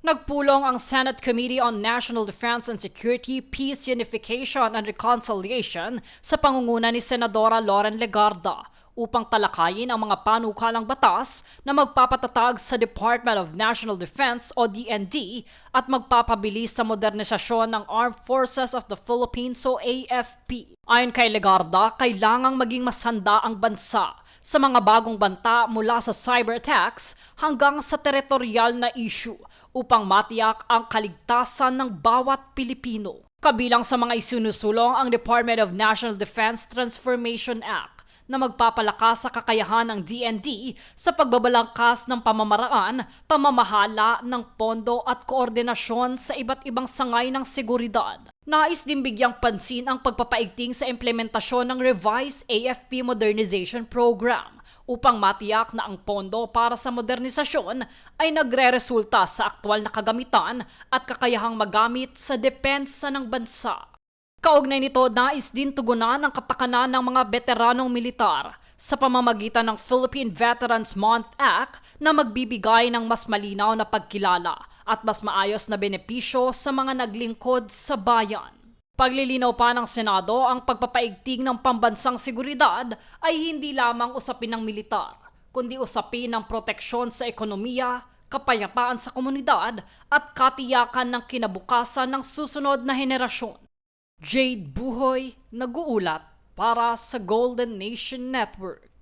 Nagpulong ang Senate Committee on National Defense and Security, Peace, Unification and Reconciliation sa pangunguna ni Senadora Loren Legarda upang talakayin ang mga panukalang batas na magpapatatag sa Department of National Defense o DND at magpapabilis sa modernisasyon ng Armed Forces of the Philippines o AFP. Ayon kay Legarda, kailangang maging masanda ang bansa sa mga bagong banta mula sa cyber attacks hanggang sa teritorial na issue upang matiyak ang kaligtasan ng bawat Pilipino. Kabilang sa mga isinusulong ang Department of National Defense Transformation Act na magpapalakas sa kakayahan ng DND sa pagbabalangkas ng pamamaraan, pamamahala ng pondo at koordinasyon sa iba't ibang sangay ng seguridad. Nais din bigyang pansin ang pagpapaigting sa implementasyon ng revised AFP Modernization Program upang matiyak na ang pondo para sa modernisasyon ay nagre-resulta sa aktwal na kagamitan at kakayahang magamit sa depensa ng bansa. Kaugnay nito, nais din tugunan ang kapakanan ng mga veteranong militar sa pamamagitan ng Philippine Veterans Month Act na magbibigay ng mas malinaw na pagkilala at mas maayos na benepisyo sa mga naglingkod sa bayan. Paglilinaw pa ng Senado, ang pagpapaigting ng pambansang seguridad ay hindi lamang usapin ng militar, kundi usapin ng proteksyon sa ekonomiya, kapayapaan sa komunidad at katiyakan ng kinabukasan ng susunod na henerasyon. Jade Buhoy, nag-uulat para sa Golden Nation Network.